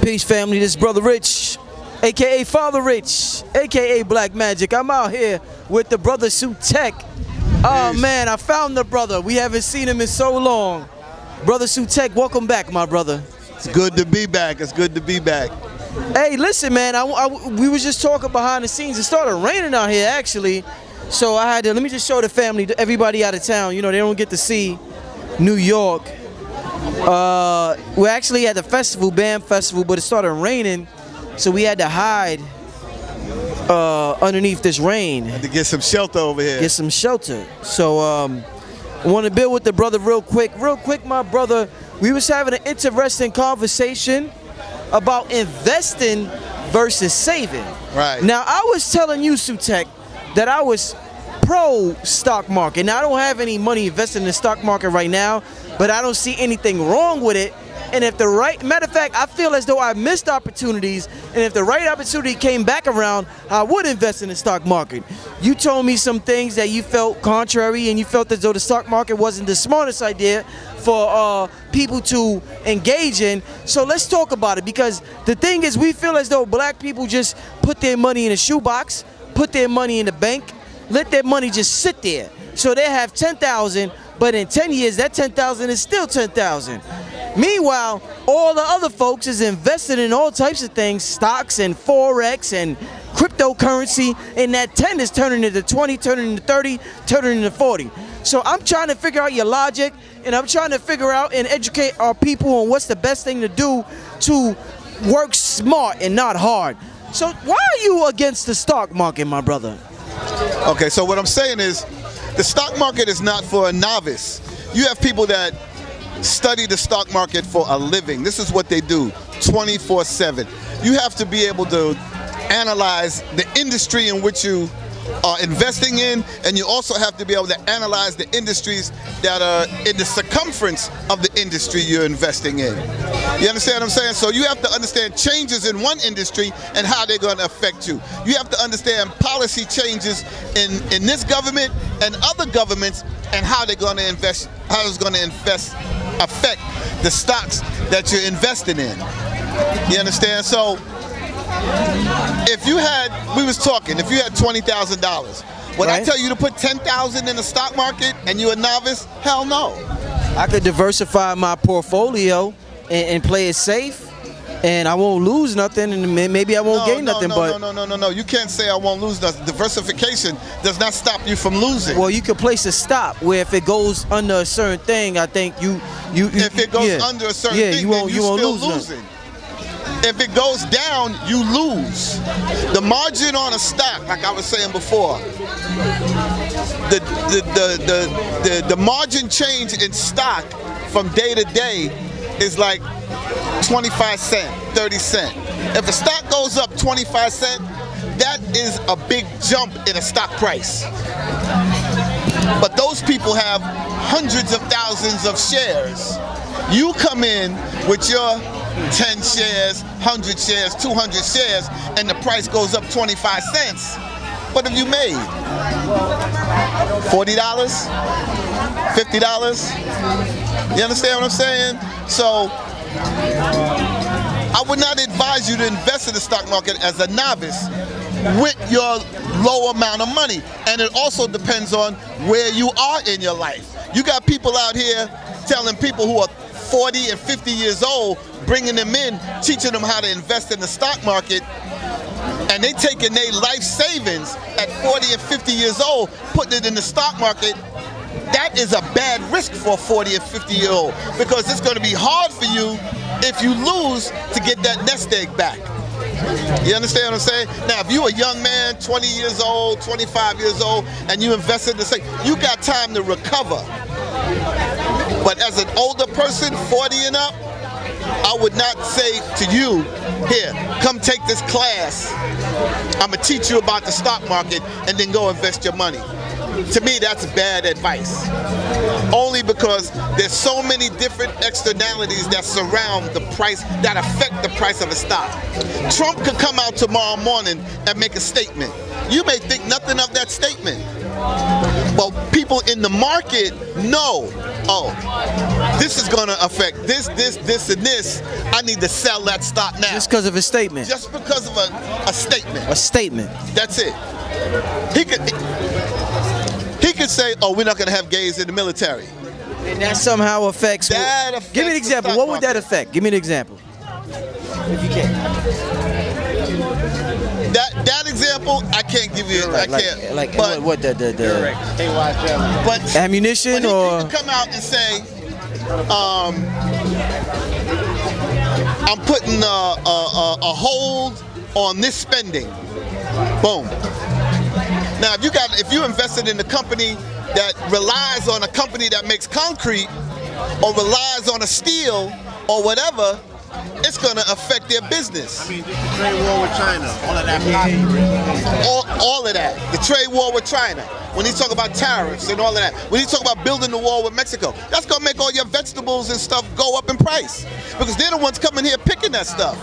Peace, family. This is Brother Rich, a.k.a. Father Rich, a.k.a. Black Magic. I'm out here with the brother Sutek. Oh, man, I found the brother. We haven't seen him in so long. Brother Sutek, welcome back, my brother. It's good to be back. It's good to be back. Hey, listen, man, we was just talking behind the scenes. It started raining out here, actually. So I had to, let me just show the family, everybody out of town, you know, they don't get to see New York. We're actually at the festival, BAM Festival, but it started raining, so we had to hide underneath this rain. Had to get some shelter over here. Get some shelter. So I want to build with the brother real quick. Real quick, my brother, we was having an interesting conversation about investing versus saving. Right. Now, I was telling you, Sutek, that I was pro stock market. Now, I don't have any money invested in the stock market right now, but I don't see anything wrong with it. And if the right, matter of fact, I feel as though I missed opportunities, and if the right opportunity came back around, I would invest in the stock market. You told me some things that you felt contrary, and you felt as though the stock market wasn't the smartest idea for people to engage in. So let's talk about it, because the thing is, we feel as though black people just put their money in a shoebox, put their money in the bank, let their money just sit there. So they have 10,000, but in 10 years, that 10,000 is still 10,000. Meanwhile, all the other folks is invested in all types of things, stocks and Forex and cryptocurrency, and that 10 is turning into 20, turning into 30, turning into 40. So I'm trying to figure out your logic, and I'm trying to figure out and educate our people on what's the best thing to do to work smart and not hard. So why are you against the stock market, my brother? Okay, so what I'm saying is, the stock market is not for a novice. You have people that study the stock market for a living. This is what they do 24/7. You have to be able to analyze the industry in which you are investing in, and you also have to be able to analyze the industries that are in the circumference of the industry you're investing in. You understand what I'm saying? So you have to understand changes in one industry and how they're going to affect you. You have to understand policy changes in this government and other governments, and how they're going to invest, how it's going to affect the stocks that you're investing in. You understand? So if you had, we was talking, if you had $20,000, would I tell you to put 10,000 in the stock market and you're a novice? Hell no. I could diversify my portfolio and play it safe, and I won't lose nothing, and maybe I won't gain nothing. But no. You can't say I won't lose nothing. Diversification does not stop you from losing. Well, you can place a stop where if it goes under a certain thing, I think you if it goes under a certain thing, then you're still losing. If it goes down, you lose. The margin on a stock, like I was saying before, the margin change in stock from day to day is like 25 cents, 30 cents. If the stock goes up 25 cents, that is a big jump in a stock price. But those people have hundreds of thousands of shares. You come in with your 10 shares, 100 shares, 200 shares, and the price goes up 25 cents. What have you made? $40? $50? You understand what I'm saying? So I would not advise you to invest in the stock market as a novice with your low amount of money. And it also depends on where you are in your life. You got people out here telling people who are 40 and 50 years old, bringing them in, teaching them how to invest in the stock market, and they taking their life savings at 40 and 50 years old, putting it in the stock market. That is a bad risk for a 40 and 50-year-old, because it's going to be hard for you if you lose to get that nest egg back. You understand what I'm saying? Now, if you're a young man, 20 years old, 25 years old, and you invest in the thing, you got time to recover. But as an older person, 40 and up, I would not say to you, here, come take this class. I'm going to teach you about the stock market and then go invest your money. To me, that's bad advice. Only because there's so many different externalities that surround the price, that affect the price of a stock. Trump could come out tomorrow morning and make a statement. You may think nothing of that statement. But people in the market know oh, this is going to affect this, and this. I need to sell that stock now. Just because of a statement. Just because of a statement. A statement. That's it. He could say, oh, we're not going to have gays in the military. And that somehow affects. That affects give me an example. the What stock would that market. affect? Give me an example. If you can. That example, I can't give you. I can't. Like but, what the but ammunition but or he could come out and say, I'm putting a hold on this spending. Boom. Now, if you invested in a company that relies on a company that makes concrete, or relies on a steel, or whatever, it's going to affect their business. I mean, just the trade war with China, all of that. All of that. The trade war with China. When he's talking about tariffs and all of that. When he's talking about building the wall with Mexico. That's going to make all your vegetables and stuff go up in price. Because they're the ones coming here picking that stuff.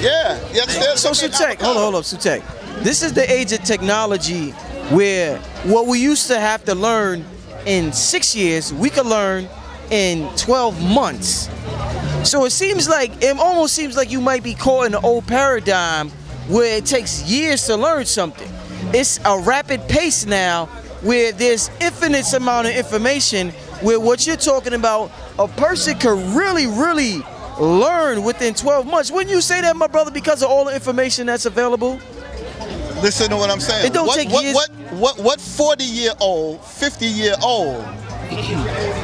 Yeah. You understand? So Sutek, hold up, Sutek. This is the age of technology where what we used to have to learn in 6 years, we could learn in 12 months. So it almost seems like you might be caught in an old paradigm where it takes years to learn something. It's a rapid pace now where there's infinite amount of information where what you're talking about, a person could really learn within 12 months. Wouldn't you say that, my brother, because of all the information that's available? Listen to what I'm saying. It don't take years. What 40-year-old, 50-year-old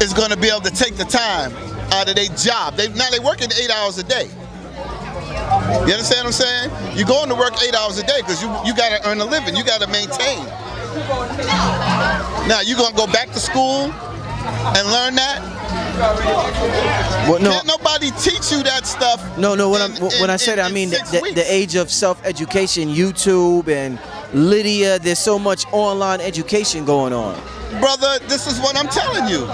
is going to be able to take the time out of their job? Now they working 8 hours a day. You understand what I'm saying? You're going to work 8 hours a day because you got to earn a living. You got to maintain. Now you going to go back to school and learn that? Well, no. Can't nobody teach you that stuff. No. When I say that, I mean the age of self-education, YouTube and Lydia. There's so much online education going on. Brother, this is what I'm telling you.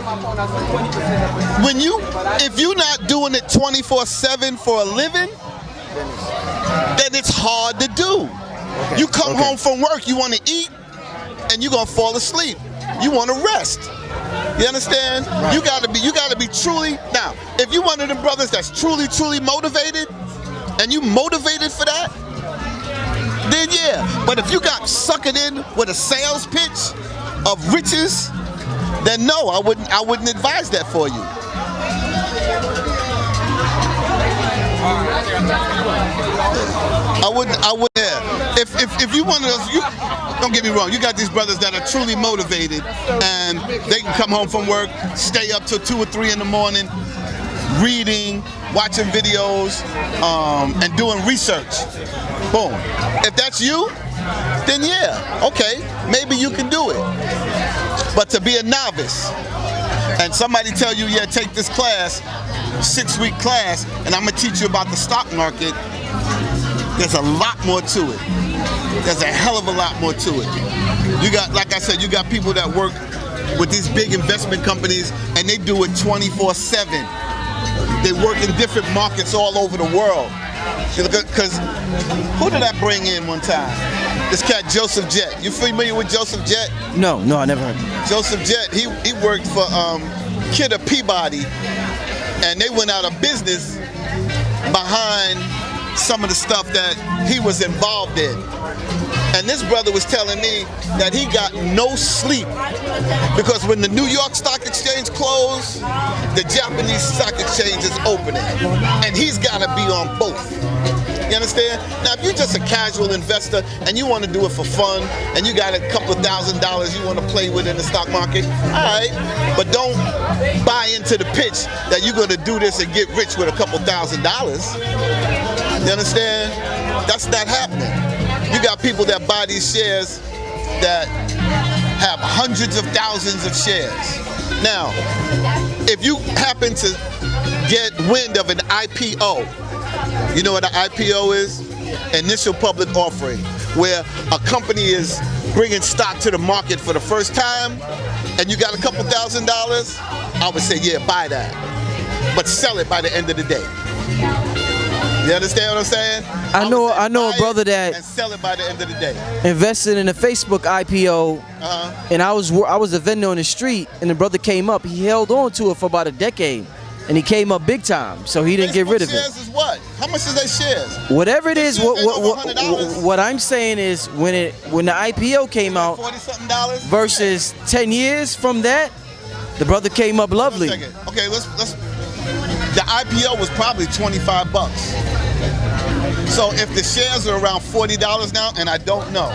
If you're not doing it 24/7 for a living, then it's hard to do. Okay. You come home from work, you want to eat, and you're gonna fall asleep. You want to rest. You understand? Right. You gotta be truly. Now, if you one of them brothers that's truly motivated, and you motivated for that, then yeah. But if you got suckered in with a sales pitch of riches, then no, I wouldn't advise that for you. I wouldn't. Yeah. If you one of those, don't get me wrong. You got these brothers that are truly motivated, and they can come home from work, stay up till 2 or 3 in the morning, reading, watching videos, and doing research. Boom. If that's you, then yeah, okay, maybe you can do it. But to be a novice, and somebody tell you, yeah, take this class, 6-week class, and I'm gonna teach you about the stock market, there's a lot more to it. There's a hell of a lot more to it. You got, like I said, you got people that work with these big investment companies, and they do it 24/7. They work in different markets all over the world. Because who did I bring in one time? This cat, Joseph Jett. You familiar with Joseph Jett? No, I never heard of him. Joseph Jett, he worked for Kidder Peabody, and they went out of business behind some of the stuff that he was involved in. And this brother was telling me that he got no sleep because when the New York Stock Exchange closed, the Japanese Stock Exchange is opening. And he's got to be on both. You understand? Now, if you're just a casual investor and you want to do it for fun and you got a couple of $1,000s you want to play with in the stock market, all right. But don't buy into the pitch that you're going to do this and get rich with a couple $1,000s. You understand? That's not happening. You got people that buy these shares that have hundreds of thousands of shares. Now, if you happen to get wind of an IPO, you know what an IPO is? Initial public offering, where a company is bringing stock to the market for the first time, and you got a couple $1,000s, I would say, yeah, buy that. But sell it by the end of the day. You understand what I'm saying? I know would say a buy brother it that and sell it by the end of the day. invested in a Facebook IPO, and I was a vendor on the street, and the brother came up. He held on to it for about a decade, and he came up big time. So he didn't get rid of shares it. is what? How much is their shares? Whatever it is, shares ain't over $100. what I'm saying is when the IPO came out $40-something dollars versus 10 years from that, the brother came up lovely. One second. Okay, let's. The IPO was probably $25. So if the shares are around $40 now, and I don't know.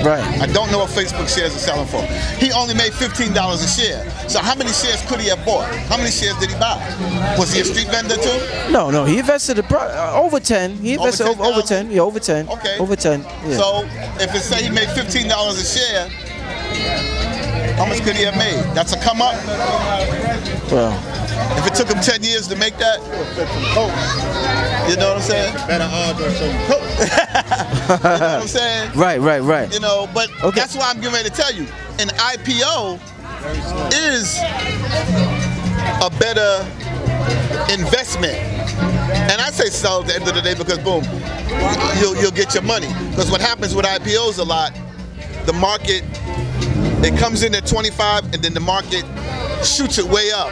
Right. I don't know what Facebook shares are selling for. He only made $15 a share. So how many shares could he have bought? How many shares did he buy? Was he a street vendor too? No, he invested over 10. He invested over 10. Yeah, over 10. Okay. Over 10. Yeah. So if it say he made $15 a share, how much could he have made? That's a come up. Well, if it took him 10 years to make that, you know what I'm saying? Better odds or some coke. You know what I'm saying? Right. You know, but Okay. that's why I'm getting ready to tell you. An IPO is a better investment. And I say sell at the end of the day because boom, you'll get your money. Because what happens with IPOs a lot, the market, it comes in at 25 and then the market shoots it way up.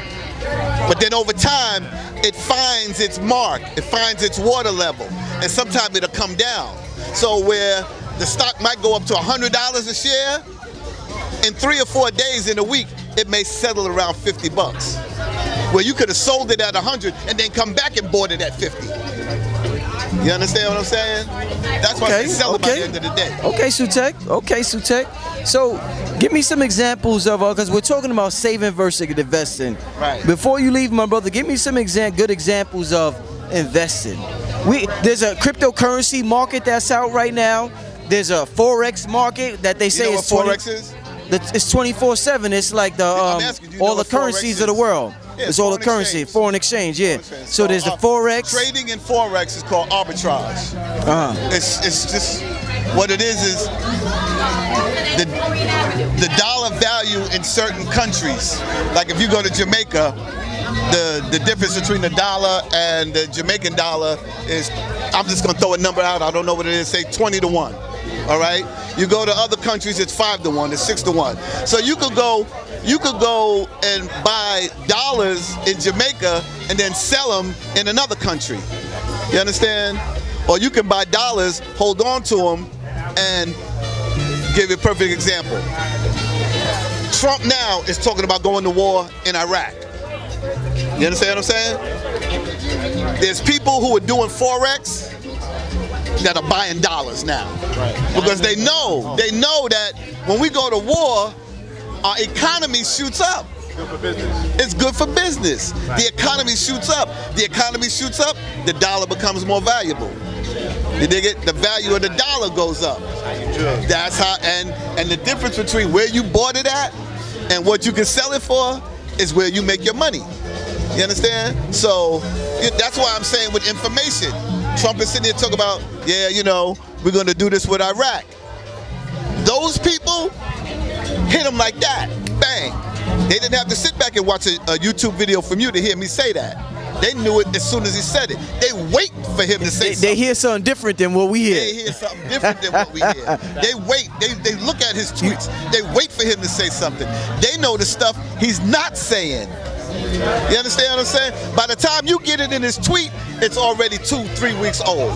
But then over time, it finds its mark, it finds its water level, and sometimes it'll come down. So where the stock might go up to $100 a share, in 3 or 4 days in a week, it may settle around $50. Where you could have sold it at 100 and then come back and bought it at 50. You understand what I'm saying? That's why they sell it by the end of the day. Okay, Sutek. So, give me some examples of, because we're talking about saving versus investing. Right. Before you leave, my brother, give me some good examples of investing. There's a cryptocurrency market that's out right now. There's a Forex market that they say You know is what Forex is? It's 24/7. It's like the asking, do you know all the what Forex currencies of the is? world. Yeah, It's all the foreign currency, exchange. foreign exchange. Yeah. So there's the Forex. Trading in Forex is called arbitrage. It's just what it is the dollar value in certain countries. Like if you go to Jamaica, the difference between the dollar and the Jamaican dollar is, I'm just gonna throw a number out, I don't know what it is, say 20 to 1. All right? You go to other countries, it's 5 to 1, it's 6 to 1. So you could go and buy dollars in Jamaica and then sell them in another country. You understand? Or you can buy dollars, hold on to them, and give you a perfect example. Trump now is talking about going to war in Iraq. You understand what I'm saying? There's people who are doing Forex that are buying dollars now. Because they know that when we go to war, our economy shoots up. It's good for business. The economy shoots up. The economy shoots up, the dollar becomes more valuable. You dig it? The value of the dollar goes up. That's how, and the difference between where you bought it at and what you can sell it for is where you make your money. You understand? So that's why I'm saying with information, Trump is sitting here talking about, yeah, you know, we're going to do this with Iraq. Those people hit them like that, bang. They didn't have to sit back and watch a YouTube video from you to hear me say that. They knew it as soon as he said it. They wait for him to say something. They hear something different than what we hear. They hear something different than what we hear. They wait. They look at his tweets. They wait for him to say something. They know the stuff he's not saying. You understand what I'm saying? By the time you get it in his tweet, it's already 2-3 weeks old.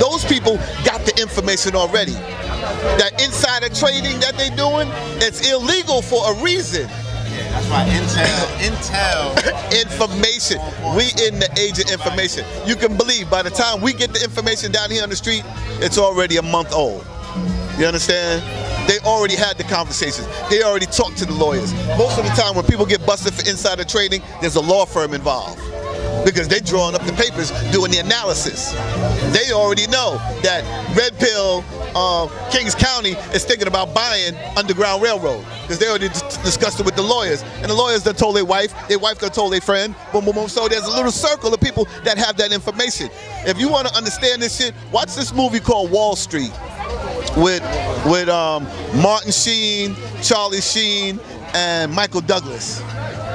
Those people got the information already. That insider trading that they doing, it's illegal for a reason. That's why intel. Information. We in the age of information. You can believe by the time we get the information down here on the street, it's already a month old. You understand? They already had the conversations. They already talked to the lawyers. Most of the time when people get busted for insider trading, there's a law firm involved. Because they're drawing up the papers, doing the analysis. They already know that Red Pill, Kings County is thinking about buying Underground Railroad. Because they already discussed it with the lawyers. And the lawyers done told their wife done told their friend, boom, boom, boom. So there's a little circle of people that have that information. If you want to understand this shit, watch this movie called Wall Street with Martin Sheen, Charlie Sheen, and Michael Douglas.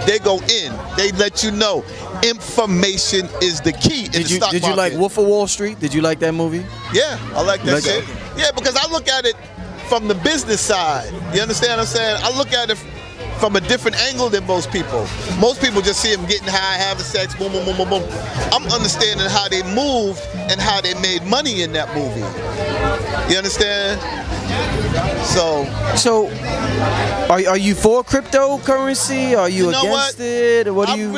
they go in. They let you know information is the key in the stock market. Did you like Wolf of Wall Street? Did you like that movie? Yeah, I like that like shit. that? Yeah, because I look at it from the business side. You understand what I'm saying? I look at it from a different angle than most people. Most people just see them getting high, having sex, boom, boom, boom, boom, boom. I'm understanding how they moved and how they made money in that movie. You understand? So are you for cryptocurrency? Are you know against what? it? Or what do I you?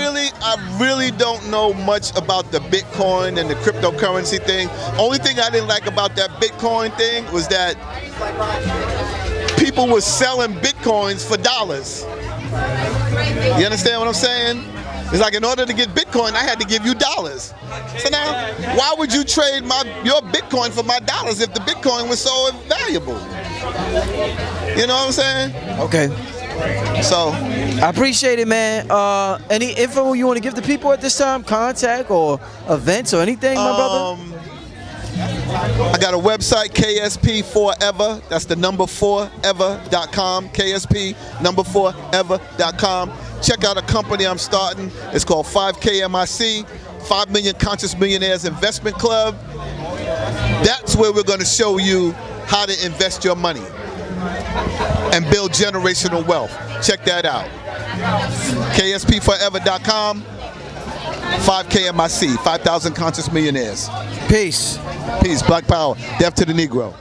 really don't know much about the Bitcoin and the cryptocurrency thing. Only thing I didn't like about that Bitcoin thing was that people were selling Bitcoins for dollars. You understand what I'm saying? It's like in order to get Bitcoin, I had to give you dollars. So now, why would you trade your Bitcoin for my dollars if the Bitcoin was so valuable? You know what I'm saying? Okay. So I appreciate it, man. Any info you want to give the people at this time? Contact or events or anything, my brother? I got a website, KSP4ever. That's the number 4ever.com. KSP number 4ever.com. Check out a company I'm starting. It's called 5KMIC, 5 Million Conscious Millionaires Investment Club. That's where we're going to show you how to invest your money and build generational wealth. Check that out. KSP4ever.com, 5KMIC, 5,000 Conscious Millionaires. Peace. Peace, Black Power, death to the Negro.